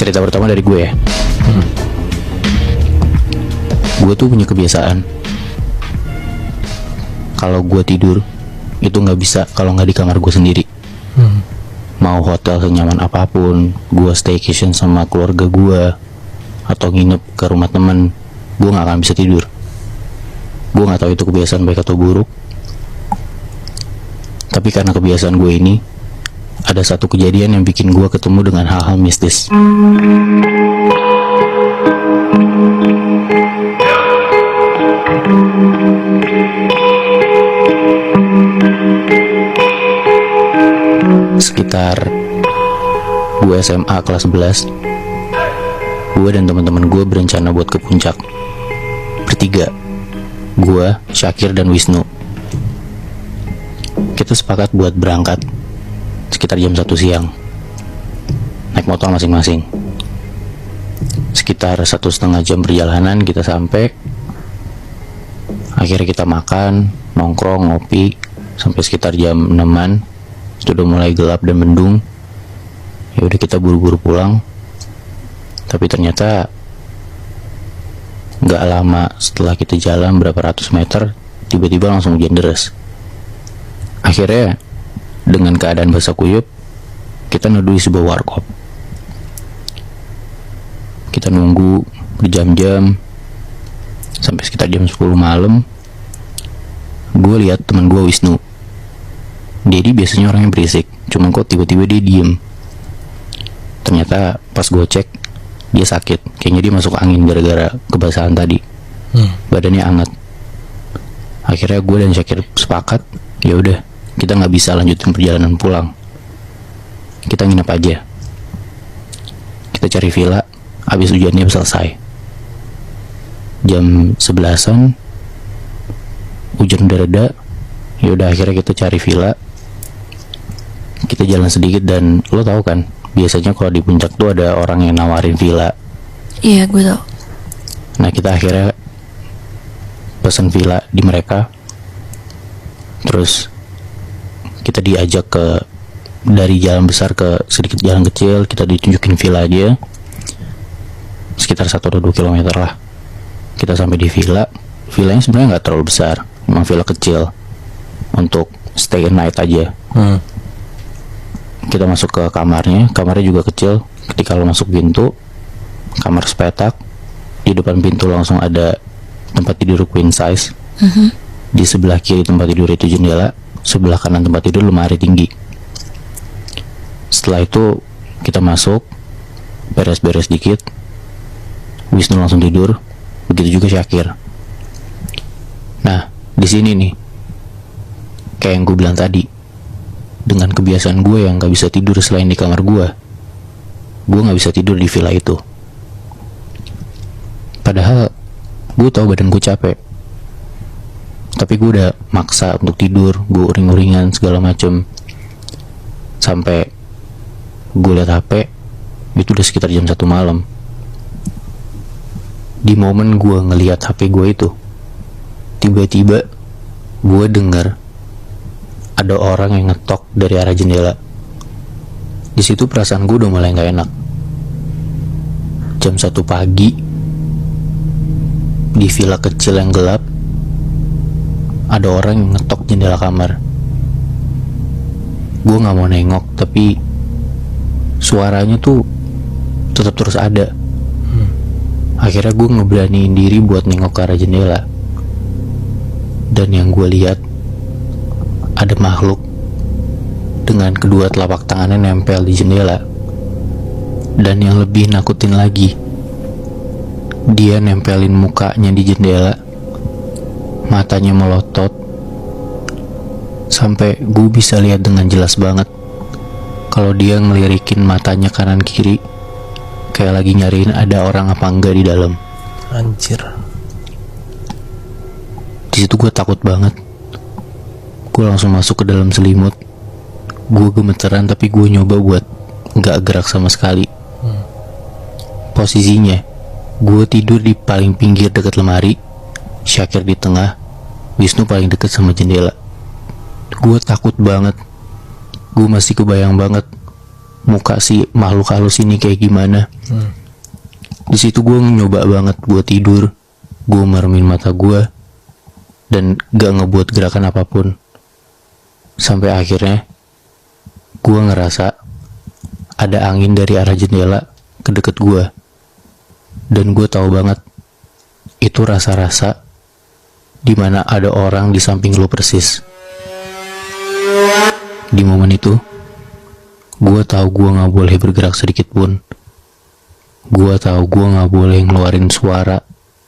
Cerita pertama dari gue ya. Gue tuh punya kebiasaan, kalau gue tidur itu nggak bisa kalau nggak di kamar gue sendiri. Mau hotel senyaman apapun, gue staycation sama keluarga gue atau nginep ke rumah temen, gue nggak akan bisa tidur. Gue nggak tahu itu kebiasaan baik atau buruk, tapi karena kebiasaan gue ini, ada satu kejadian yang bikin gue ketemu dengan hal-hal mistis. Sekitar gue SMA kelas 11, gue dan teman-teman gue berencana buat ke puncak. Bertiga, gue, Syakir, dan Wisnu. Kita sepakat buat berangkat sekitar jam 1 siang, naik motor masing-masing. Sekitar 1,5 jam perjalanan kita sampai. Akhirnya kita makan, nongkrong, ngopi sampai sekitar jam 6-an. Sudah mulai gelap dan mendung. Ya udah kita buru-buru pulang. Tapi ternyata nggak lama setelah kita jalan berapa ratus meter, tiba-tiba langsung hujan deras. Akhirnya dengan keadaan basah kuyup, kita neduh di sebuah warkop. Kita nunggu berjam-jam sampai sekitar jam 10 malam. Gue lihat teman gue Wisnu. Dia biasanya orang yang berisik, cuman kok tiba-tiba dia diem. Ternyata pas gue cek, dia sakit. Kayaknya dia masuk angin gara-gara kebasahan tadi. Badannya hangat. Akhirnya gue dan Syakir sepakat, ya udah, kita nggak bisa lanjutin perjalanan pulang. Kita nginep aja. Kita cari villa, habis hujannya selesai. Jam 11-an, hujan udah reda. Ya udah, akhirnya kita cari villa. Kita jalan sedikit dan lo tahu kan, biasanya kalau di puncak tuh ada orang yang nawarin villa. Iya, gue tau. Nah, kita akhirnya pesan villa di mereka. Terus kita diajak dari jalan besar ke sedikit jalan kecil. Kita ditunjukin villa aja, sekitar 1 atau 2 kilometer lah. Kita sampai di villa. Villanya sebenarnya nggak terlalu besar, memang villa kecil untuk stay a night aja. Kita masuk ke kamarnya juga kecil. Ketika lo masuk pintu, kamar sepetak. Di depan pintu langsung ada tempat tidur queen size. Di sebelah kiri tempat tidur itu jendela, sebelah kanan tempat tidur lemari tinggi. Setelah itu kita masuk, beres-beres dikit, Wisnu langsung tidur, begitu juga Syakir. Nah, di sini nih, kayak yang gue bilang tadi, dengan kebiasaan gue yang gak bisa tidur selain di kamar gue gak bisa tidur di villa itu. Padahal gue tahu badan gue capek, tapi gue udah maksa untuk tidur. Gue uring-uringan segala macem. Sampai gue liat HP, itu udah sekitar jam 1 malam. Di momen gue ngeliat HP gue itu, tiba-tiba gue dengar ada orang yang ngetok dari arah jendela. Di situ perasaan gue udah mulai nggak enak. Jam 1 pagi di villa kecil yang gelap, ada orang yang ngetok jendela kamar. Gue nggak mau nengok, tapi suaranya tuh tetap terus ada. Akhirnya gue ngeberaniin diri buat nengok ke arah jendela. Dan yang gue lihat, ada makhluk dengan kedua telapak tangannya nempel di jendela. Dan yang lebih nakutin lagi, dia nempelin mukanya di jendela, matanya melotot, sampai gue bisa lihat dengan jelas banget kalau dia ngelirikin matanya kanan kiri, kayak lagi nyariin ada orang apa enggak di dalam. Anjir. Di situ gue takut banget. Gue langsung masuk ke dalam selimut. Gue gemeteran, tapi gue nyoba buat gak gerak sama sekali. Posisinya, gue tidur di paling pinggir dekat lemari, Syakir di tengah, Wisnu paling dekat sama jendela. Gue takut banget. Gue masih kebayang banget muka si makhluk halus ini kayak gimana. Di situ gue nyoba banget buat tidur, gue mermin mata gue dan gak ngebuat gerakan apapun. Sampai akhirnya gue ngerasa ada angin dari arah jendela ke deket gue, dan gue tahu banget itu rasa-rasa dimana ada orang di samping lo persis. Di momen itu gue tahu gue gak boleh bergerak sedikit pun. Gue tahu gue gak boleh ngeluarin suara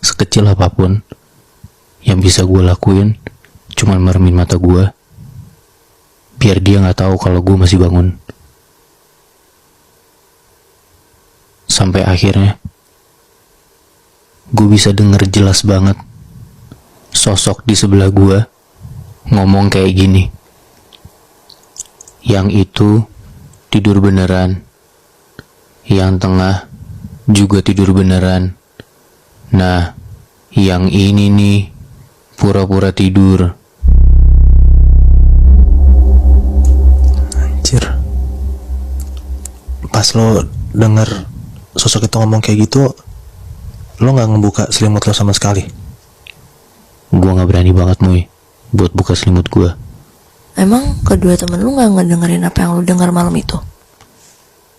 sekecil apapun. Yang bisa gue lakuin cuman mermin mata gue, biar dia gak tahu kalau gue masih bangun. Sampai akhirnya gue bisa denger jelas banget sosok di sebelah gue ngomong kayak gini. Yang itu tidur beneran, yang tengah juga tidur beneran. Nah, yang ini nih pura-pura tidur. Anjir. Pas lo denger sosok itu ngomong kayak gitu, lo gak ngebuka selimut lo sama sekali? Gue gak berani banget Muy buat buka selimut gue. Emang kedua temen lu gak ngedengerin apa yang lu dengar malam itu?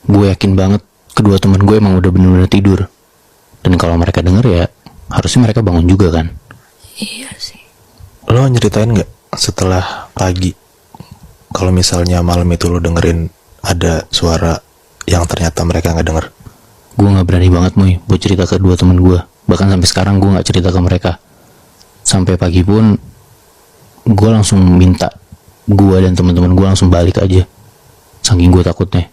Gue yakin banget kedua teman gue emang udah bener-bener tidur. Dan kalau mereka denger ya harusnya mereka bangun juga kan. Iya sih. Lo nyeritain gak setelah pagi kalau misalnya malam itu lo dengerin ada suara yang ternyata mereka gak denger? Gue gak berani banget Muy buat cerita ke dua teman gue. Bahkan sampai sekarang gue gak cerita ke mereka. Sampai pagi pun gue langsung minta gue dan teman-teman gue langsung balik aja, saking gue takutnya.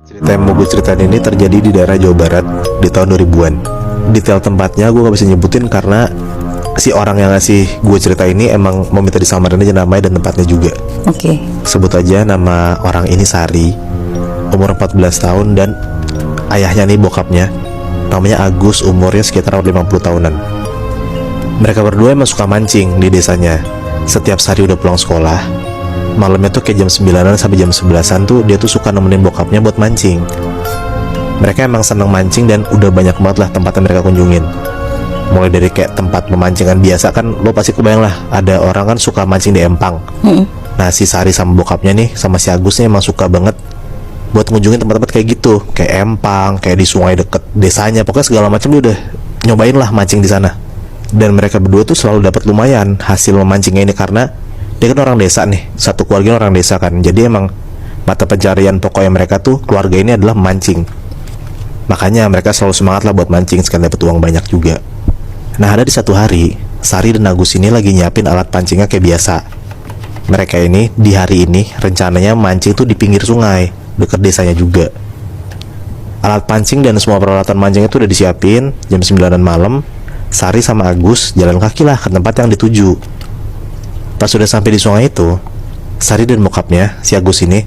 Cerita yang mau gue ceritain ini terjadi di daerah Jawa Barat di tahun 2000-an. Detail tempatnya gue gak bisa nyebutin karena si orang yang ngasih gue cerita ini emang meminta disamarin aja namanya dan tempatnya juga. Oke. Sebut aja nama orang ini Sari, umur 14 tahun, dan ayahnya nih, bokapnya, namanya Agus, umurnya sekitar 50 tahunan. Mereka berdua emang suka mancing di desanya. Setiap Sari udah pulang sekolah, malamnya tuh kayak jam 9-an sampai jam 11-an tuh dia tuh suka nemenin bokapnya buat mancing. Mereka emang seneng mancing dan udah banyak banget lah tempat yang mereka kunjungin. Mulai dari kayak tempat pemancingan biasa, kan lo pasti kebayang lah, ada orang kan suka mancing di empang. Nah si Sari sama bokapnya nih, sama si Agus nih emang suka banget buat ngunjungin tempat-tempat kayak gitu, kayak empang, kayak di sungai deket desanya, pokoknya segala macam dia udah nyobain lah mancing di sana. Dan mereka berdua tuh selalu dapat lumayan hasil memancingnya ini, karena dia kan orang desa nih, satu keluarga orang desa kan. Jadi emang mata pencarian pokoknya mereka tuh keluarga ini adalah mancing. Makanya mereka selalu semangat lah buat mancing sekalian dapat uang banyak juga. Nah ada di satu hari, Sari dan Agus ini lagi nyiapin alat pancingnya kayak biasa. Mereka ini di hari ini rencananya mancing tuh di pinggir sungai dekat desanya juga. Alat pancing dan semua peralatan mancing itu udah disiapin. Jam 9-an malam, Sari sama Agus jalan kaki lah ke tempat yang dituju. Pas sudah sampai di sungai itu, Sari dan bokapnya, si Agus ini,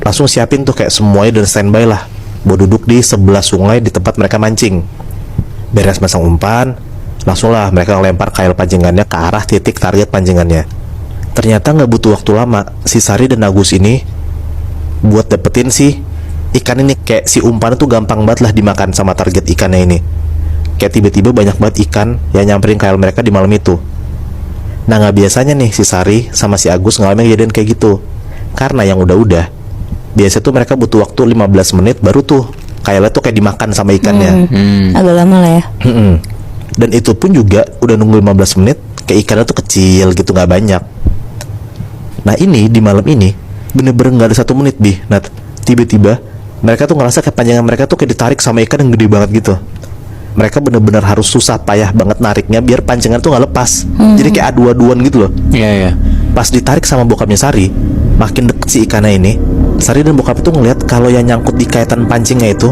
langsung siapin tuh kayak semuanya dan standby lah buat duduk di sebelah sungai di tempat mereka mancing. Beres masang umpan, langsung lah mereka ngelempar kail pancingannya ke arah titik target pancingannya. Ternyata gak butuh waktu lama, si Sari dan Agus ini buat dapetin si ikan ini. Kayak si umpan tuh gampang banget lah dimakan sama target ikannya ini. Kayak tiba-tiba banyak banget ikan yang nyamperin kail mereka di malam itu. Nah gak biasanya nih si Sari sama si Agus ngalamin kejadian kayak gitu. Karena yang udah-udah, biasa tuh mereka butuh waktu 15 menit baru tuh kailnya tuh kayak dimakan sama ikannya. Agak lama lah ya. Dan itu pun juga udah nunggu 15 menit, kayak ikannya tuh kecil gitu, gak banyak. Nah ini di malam ini bener-bener gak ada 1 menit Bi. Nah tiba-tiba mereka tuh ngerasa kayak panjangan mereka tuh kayak ditarik sama ikan yang gede banget gitu. Mereka bener-bener harus susah payah banget nariknya biar pancingan tuh gak lepas. Jadi kayak adu-aduan gitu loh. Iya. Pas ditarik sama bokapnya Sari, makin deket si ikannya ini, Sari dan bokap itu ngeliat kalau yang nyangkut di kaitan pancingnya itu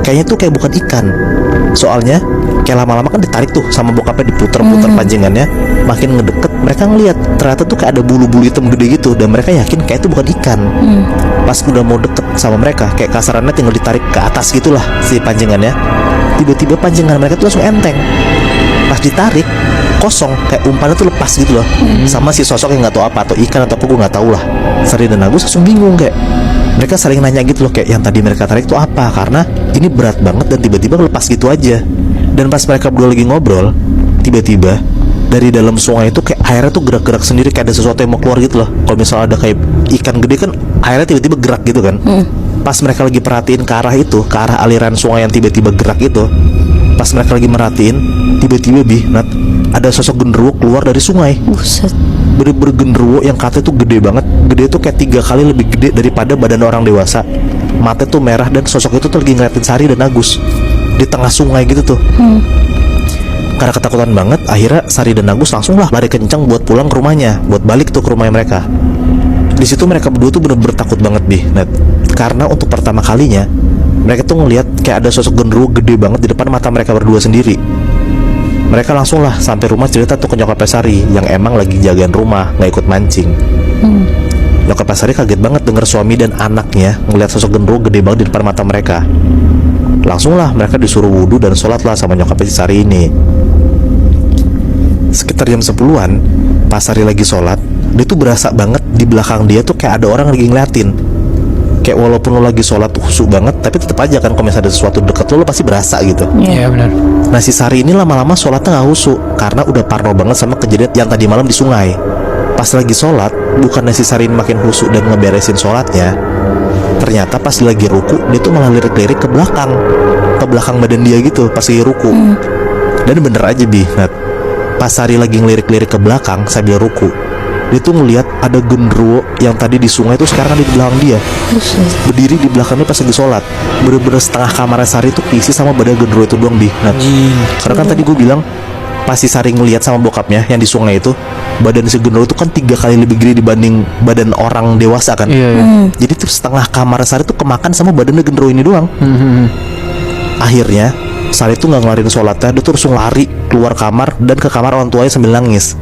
kayaknya tuh kayak bukan ikan. Soalnya kayak lama-lama kan ditarik tuh sama bokapnya, diputer-puter pancingannya. Makin ngedeket mereka ngeliat ternyata tuh kayak ada bulu-bulu hitam gede gitu. Dan mereka yakin kayak itu bukan ikan. Pas udah mau deket sama mereka, kayak kasarannya tinggal ditarik ke atas gitulah si pancingannya. Tiba-tiba pancingan mereka tuh langsung enteng. Pas ditarik kosong, kayak umpannya tuh lepas gitu loh. Sama si sosok yang gak tahu apa, atau ikan atau apa gue gak tahu lah. Sari dan Agus langsung bingung kayak, mereka saling nanya gitu loh, kayak yang tadi mereka tarik tuh apa, karena ini berat banget dan tiba-tiba lepas gitu aja. Dan pas mereka berdua lagi ngobrol, tiba-tiba dari dalam sungai itu kayak airnya tuh gerak-gerak sendiri, kayak ada sesuatu yang mau keluar gitu loh. Kalau misalnya ada kayak ikan gede kan airnya tiba-tiba gerak gitu kan. Pas mereka lagi perhatiin ke arah itu, ke arah aliran sungai yang tiba-tiba gerak itu, pas mereka lagi merhatiin, tiba-tiba Nat, ada sosok genderuwo keluar dari sungai. Buset. Bener-bener genderuwo yang katanya tuh gede banget. Gede tuh kayak 3 kali lebih gede daripada badan orang dewasa. Mata tuh merah, dan sosok itu tuh lagi ngeliatin Sari dan Agus di tengah sungai gitu tuh. Karena ketakutan banget, akhirnya Sari dan Agus langsung lah lari kencang buat pulang ke rumahnya, buat balik tuh ke rumahnya mereka. Di situ mereka berdua tuh bener-bener takut banget Nat. Karena untuk pertama kalinya mereka tuh ngelihat kayak ada sosok genderuwo gede banget di depan mata mereka berdua sendiri. Mereka langsung lah sampai rumah cerita tuh ke nyokapnya Sari yang emang lagi jagain rumah, nggak ikut mancing. Nyokapnya Sari kaget banget denger suami dan anaknya ngelihat sosok genderuwo gede banget di depan mata mereka. Langsung lah mereka disuruh wudhu dan sholat lah sama nyokapnya si Sari ini. Sekitar jam 10-an, pas Sari lagi sholat, dia tuh berasa banget di belakang dia tuh kayak ada orang lagi ngeliatin. Kayak walaupun lo lagi sholat tuh khusyuk banget, tapi tetap aja kan kalau misalnya ada sesuatu deket lo pasti berasa gitu. Iya benar. Nah si Sari ini lama-lama sholatnya gak khusyuk karena udah parno banget sama kejadian yang tadi malam di sungai. Pas lagi sholat, bukannya si Sari ini makin khusyuk dan ngeberesin sholatnya, ternyata pas lagi ruku dia tuh malah lirik-lirik ke belakang badan dia gitu pas lagi ruku. Dan bener aja Nat, pas Sari lagi ngelirik-lirik ke belakang sambil ruku, dia tuh ngelihat ada genderuwo yang tadi di sungai tuh sekarang ada di belakang dia, berdiri di belakangnya pas lagi sholat. Bener-bener setengah kamar Sari tuh keisi sama badan genderuwo itu doang Nat. Karena kan tadi gue bilang pas si Sari ngelihat sama bokapnya yang di sungai itu, badan si genderuwo itu kan 3 kali lebih gede dibanding badan orang dewasa kan. Jadi tuh setengah kamar Sari tuh kemakan sama badan genderuwo ini doang. Akhirnya Sari tuh nggak ngelarin sholatnya, dia tuh langsung lari keluar kamar dan ke kamar orang tuanya sambil nangis.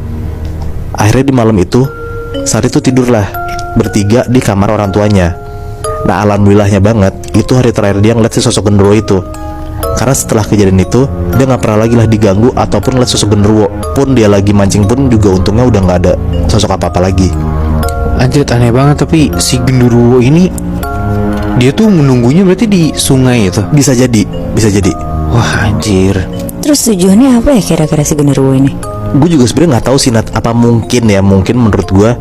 Akhirnya di malam itu Sari tuh tidurlah bertiga di kamar orang tuanya. Nah alhamdulillahnya banget itu hari terakhir dia ngeliat si sosok genderuwo itu. Karena setelah kejadian itu dia nggak pernah lagi lah diganggu ataupun ngeliat sosok genderuwo. Pun dia lagi mancing pun juga untungnya udah nggak ada sosok apa-apa lagi. Anjir aneh banget, tapi si genderuwo ini dia tuh menunggunya berarti di sungai itu. Bisa jadi. Wah anjir. Terus tujuannya apa ya kira-kira si genderuwo ini? Gue juga sebenarnya nggak tahu sih Nat, apa mungkin menurut gue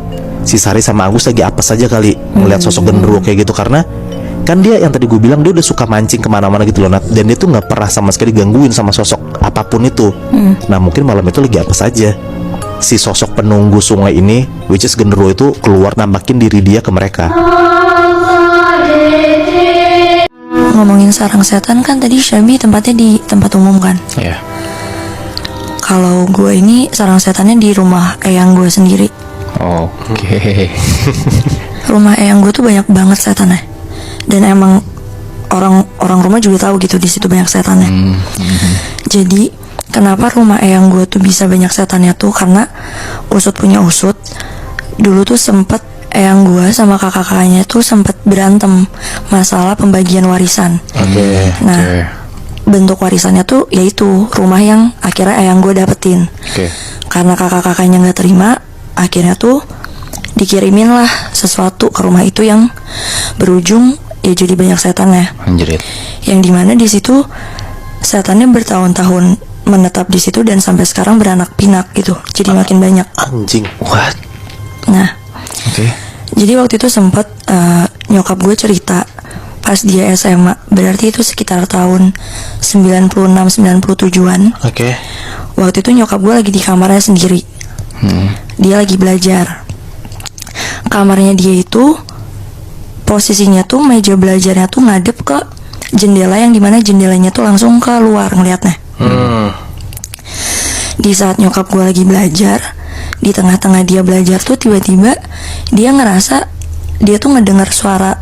si Sari sama Agus lagi apa saja kali ngeliat sosok genderuwo kayak gitu. Karena kan dia yang tadi gue bilang dia udah suka mancing kemana-mana gitu loh Nat, dan dia tuh nggak pernah sama sekali gangguin sama sosok apapun itu. Nah mungkin malam itu lagi apa saja si sosok penunggu sungai ini, which is genderuwo itu keluar nampakin diri dia ke mereka. Ngomongin sarang setan kan tadi Syabi tempatnya di tempat umum kan. Iya. Kalau gue ini sarang setannya di rumah eyang gue sendiri. Oke. Rumah eyang gue tuh banyak banget setannya. Dan emang orang rumah juga tahu gitu di situ banyak setannya. Jadi kenapa rumah eyang gue tuh bisa banyak setannya tuh karena usut punya usut. Dulu tuh sempet eyang gue sama kakak-kakaknya tuh sempet berantem masalah pembagian warisan. Nah, bentuk warisannya tuh yaitu rumah yang akhirnya eyang gue dapetin. Karena kakak-kakaknya nggak terima, akhirnya tuh dikirimin lah sesuatu ke rumah itu yang berujung ya jadi banyak setannya. Anjrit. Yang dimana di situ setannya bertahun-tahun menetap di situ dan sampai sekarang beranak pinak gitu. Jadi makin banyak. Anjing. What? Nah, jadi waktu itu sempat nyokap gue cerita pas dia SMA, berarti itu sekitar tahun 96-97an. Waktu itu nyokap gue lagi di kamarnya sendiri. Dia lagi belajar. Kamarnya dia itu posisinya tuh meja belajarnya tuh ngadep ke jendela yang dimana jendelanya tuh langsung ke luar ngeliatnya. Di saat nyokap gue lagi belajar, di tengah-tengah dia belajar tuh tiba-tiba dia ngerasa dia tuh ngedengar suara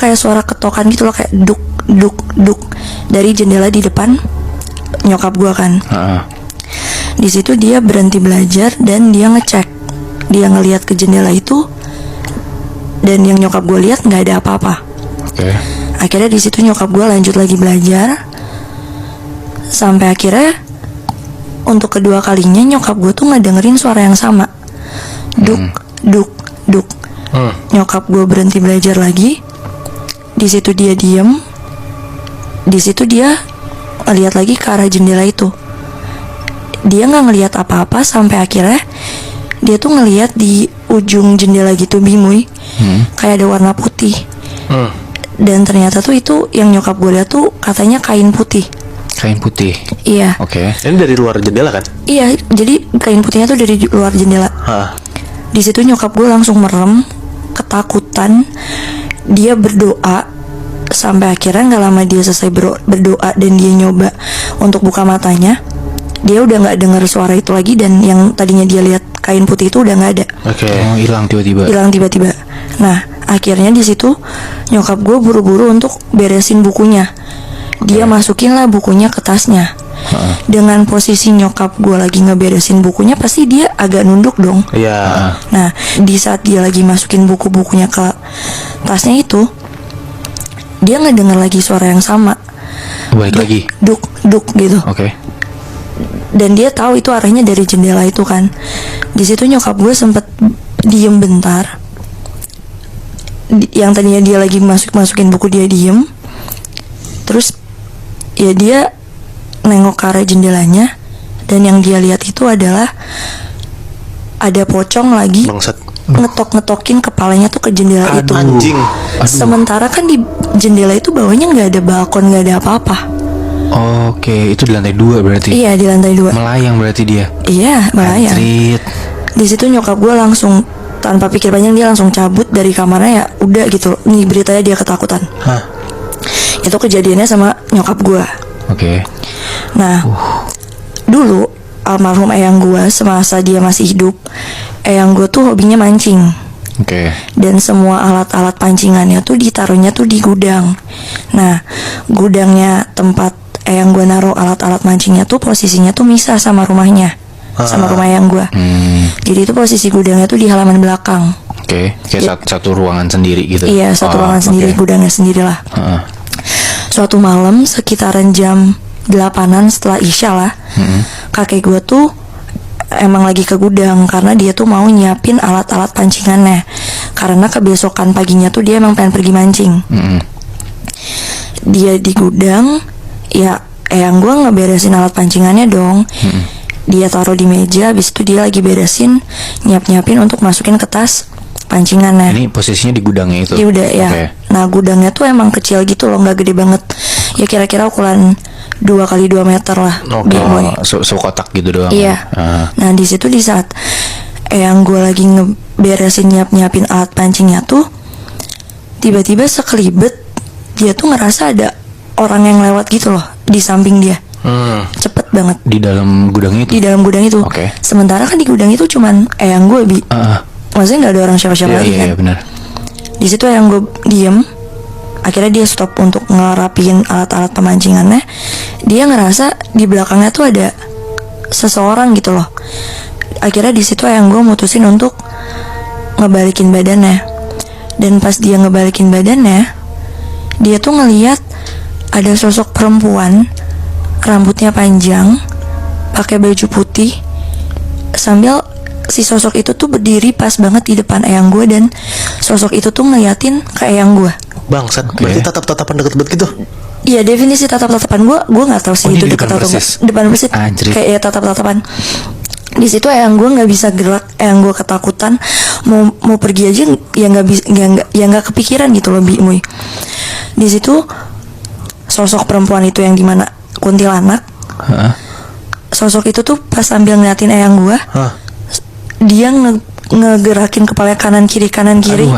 kayak suara ketokan gitu loh, kayak duk duk duk dari jendela di depan nyokap gua kan. Di situ dia berhenti belajar dan dia ngecek, dia ngelihat ke jendela itu dan yang nyokap gua lihat nggak ada apa-apa. Akhirnya di situ nyokap gua lanjut lagi belajar sampai akhirnya untuk kedua kalinya nyokap gue tuh ngedengerin suara yang sama, duk duk duk. Nyokap gue berhenti belajar lagi. Di situ dia diem. Di situ dia ngeliat lagi ke arah jendela itu. Dia nggak ngeliat apa-apa sampai akhirnya dia tuh ngeliat di ujung jendela gitu Bimuy, kayak ada warna putih. Dan ternyata tuh itu yang nyokap gue lihat tuh katanya kain putih. Kain putih. Iya. Oke. Ini dari luar jendela kan? Iya, jadi kain putihnya tuh dari luar jendela. Hah. Di situ nyokap gue langsung merem, ketakutan. Dia berdoa sampai akhirnya nggak lama dia selesai berdoa dan dia nyoba untuk buka matanya. Dia udah nggak dengar suara itu lagi dan yang tadinya dia lihat kain putih itu udah nggak ada. Oke. Oh, hilang tiba-tiba. Hilang tiba-tiba. Nah, akhirnya di situ nyokap gue buru-buru untuk beresin bukunya. Dia masukin lah bukunya ke tasnya. Dengan posisi nyokap gue lagi ngeberesin bukunya, pasti dia agak nunduk dong. Iya. Nah, di saat dia lagi masukin buku-bukunya ke tasnya itu, dia nggak dengar lagi suara yang sama. Balik lagi. Duk, duk gitu. Oke. Dan dia tahu itu arahnya dari jendela itu kan. Di situ nyokap gue sempet diem bentar. Yang tadinya dia lagi masukin buku, dia diem. Terus ya dia nengok ke arah jendelanya. Dan yang dia lihat itu adalah ada pocong lagi Bangsat. ngetok-ngetokin kepalanya tuh ke jendela itu. Anjing. Sementara kan di jendela itu bawahnya nggak ada balkon, nggak ada apa-apa. Oke, itu di lantai 2 berarti. Iya, di lantai 2. Melayang berarti dia. Iya, melayang. Anjrit. Di situ nyokap gue langsung tanpa pikir panjang dia langsung cabut dari kamarnya, ya udah gitu. Nih beritanya dia ketakutan. Hah. Itu kejadiannya sama nyokap gue. Oke. Nah, dulu almarhum eyang gue semasa dia masih hidup, eyang gue tuh hobinya mancing. Oke. Dan semua alat-alat pancingannya tuh ditaruhnya tuh di gudang. Nah, gudangnya tempat eyang gue naruh alat-alat mancingnya tuh posisinya tuh misah sama rumahnya, sama rumah eyang gue. Jadi itu posisi gudangnya tuh di halaman belakang. Oke. Kayak satu ruangan sendiri gitu. Iya, satu ruangan sendiri, oke. gudangnya sendirilah. Suatu malam sekitaran jam 8-an setelah Isya lah, kakek gue tuh emang lagi ke gudang karena dia tuh mau nyiapin alat-alat pancingannya. Karena kebesokan paginya tuh dia emang pengen pergi mancing. Dia di gudang, ya eyang gue ngeberesin alat pancingannya dong. Dia taruh di meja, habis itu dia lagi beresin, nyiapin untuk masukin ke tas pancingannya. Ini posisinya di gudangnya itu. Iya udah ya. Oke. Nah, gudangnya tuh emang kecil gitu loh, nggak gede banget. Ya kira-kira ukuran 2x2 meter lah. Oke. Boy. Sekotak gitu doang. Iya. Nah, di situ di saat eyang gue lagi ngeberesin nyiapin alat pancingnya tuh, tiba-tiba sekelibet dia tuh ngerasa ada orang yang lewat gitu loh di samping dia. Cepet banget Di dalam gudang itu. di dalam gudang itu. Oke. Sementara kan di gudang itu cuman eyang gue maksudnya nggak ada orang siapa-siapa lagi kan. Iya benar. Di situ eyang gue diem. Akhirnya dia stop untuk ngerapiin alat-alat pemancingannya. Dia ngerasa di belakangnya tuh ada seseorang gitu loh. Akhirnya di situ eyang gue mutusin untuk ngebalikin badannya. Dan pas dia ngebalikin badannya, dia tuh ngeliat ada sosok perempuan, rambutnya panjang, pakai baju putih, sambil si sosok itu tuh berdiri pas banget di depan eyang gue. Dan sosok itu tuh ngeliatin ke eyang gue. Bangsat. Berarti tatap-tatapan deket banget gitu. Iya, definisi tatap-tatapan gue nggak tahu sih Oh, itu di dekat depan atau enggak. persis. Depan persis. Anjrit. Kayak ya tatap-tatapan. Di situ eyang gue nggak bisa gerak, eyang gue ketakutan, mau pergi aja ya nggak bisa, nggak kepikiran gitu loh Bi Muy. Di situ sosok perempuan itu yang dimana kuntilanak, sosok itu tuh pas sambil ngeliatin eyang gue, dia ngegerakin kepala kanan kiri Aduh,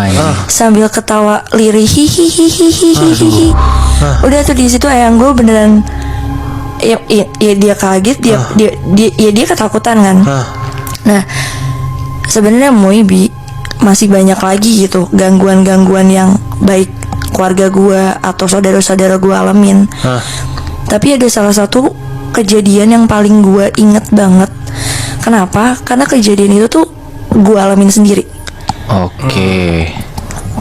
sambil ketawa lirih hihihihihihihi. Udah tuh di situ eyang gue beneran ya dia kaget, dia ketakutan kan. Nah, sebenarnya Moibi masih banyak lagi gitu gangguan-gangguan yang baik keluarga gue atau saudara-saudara gue alamin. Tapi ada salah satu kejadian yang paling gue inget banget. Kenapa? Karena kejadian itu tuh gue alamin sendiri. Oke.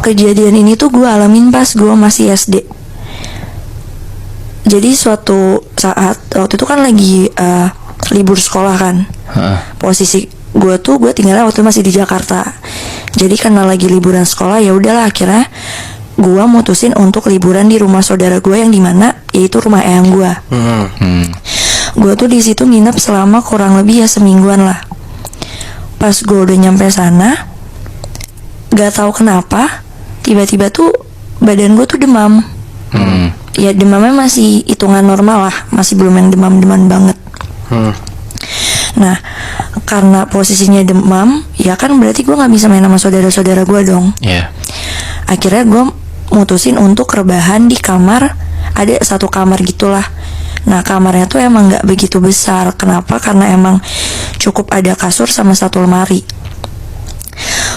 Kejadian ini tuh gue alamin pas gue masih SD. Jadi suatu saat waktu itu kan lagi libur sekolah kan. Posisi gue tinggalnya waktu itu masih di Jakarta. Jadi karena lagi liburan sekolah, ya udahlah akhirnya gue mutusin untuk liburan di rumah saudara gue yang dimana yaitu rumah eyang gue. Gue tuh di situ nginep selama kurang lebih ya semingguan lah. Pas gue udah nyampe sana, gak tahu kenapa tiba-tiba tuh badan gue tuh demam. Ya demamnya masih hitungan normal lah, masih belum yang demam-demam banget. Nah, karena posisinya demam, ya kan berarti gue nggak bisa main sama saudara-saudara gue dong. Akhirnya gue mutusin untuk rebahan di kamar, ada satu kamar gitulah. Nah, kamarnya tuh emang nggak begitu besar. Kenapa? Karena emang cukup ada kasur sama satu lemari.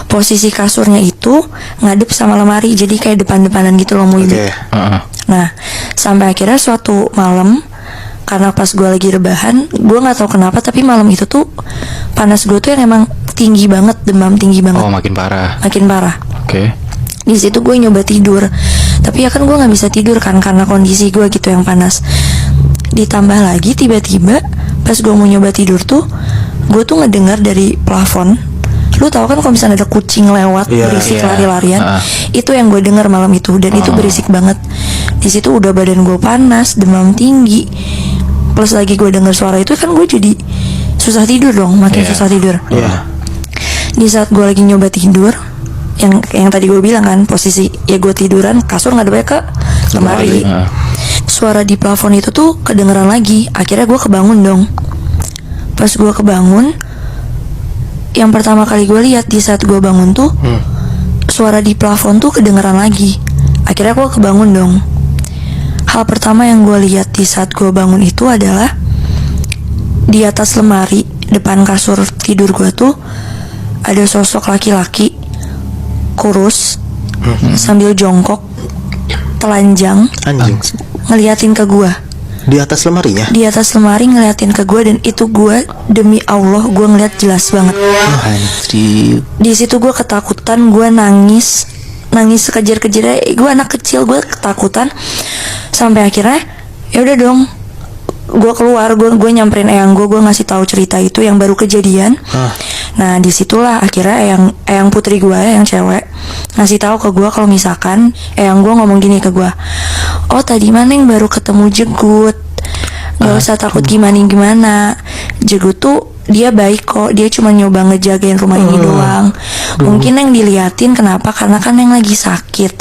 Posisi kasurnya itu ngadep sama lemari, jadi kayak depan-depanan gitu loh, Mu. Nah, sampai akhirnya suatu malam, karena pas gue lagi rebahan, gue nggak tahu kenapa tapi malam itu tuh panas gue tuh yang emang tinggi banget, demam tinggi banget. Oh, makin parah. Makin parah. Oke. Di situ gue nyoba tidur, tapi ya kan gue nggak bisa tidur kan karena kondisi gue gitu yang panas. Ditambah lagi tiba-tiba pas gue mau nyoba tidur tuh, gue tuh ngedengar dari plafon. Lu tahu kan kalau misalnya ada kucing lewat berisik lari-larian, itu yang gue dengar malam itu, dan itu berisik banget. Di situ udah badan gue panas, demam tinggi, plus lagi gue dengar suara itu kan gue jadi susah tidur dong, makin susah tidur. Di saat gue lagi nyoba tidur, yang tadi gue bilang kan posisi ya gue tiduran, kasur ngadepnya ke lemari. Suara di plafon itu tuh kedengeran lagi. Akhirnya gue kebangun dong. Pas gue kebangun, yang pertama kali gue lihat di saat gue bangun tuh, suara di plafon tuh kedengeran lagi. Akhirnya gue kebangun dong. Hal pertama yang gue lihat di saat gue bangun itu adalah di atas lemari depan kasur tidur gue tuh ada sosok laki-laki kurus sambil jongkok, telanjang, Anjing. ngeliatin ke gue. Di atas lemarinya? Di atas lemari ngeliatin ke gue, dan itu gue demi Allah gue ngeliat jelas banget. Anjir. Di situ gue ketakutan, gue nangis sekejar-kejarnya. Gue anak kecil, gue ketakutan. Sampai akhirnya ya udah dong, gue keluar, gue nyamperin eyang gue ngasih tahu cerita itu yang baru kejadian. Nah disitulah akhirnya eyang putri gue yang cewek ngasih tahu ke gue kalau misalkan eyang gue ngomong gini ke gue, oh tadi mana yang baru ketemu Jegut, nggak usah takut gimana, Jegut tuh dia baik kok, dia cuma nyoba ngejagain rumah ini doang. Mungkin yang diliatin kenapa, karena kan yang lagi sakit,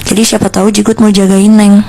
jadi siapa tahu Jegut mau jagain Neng.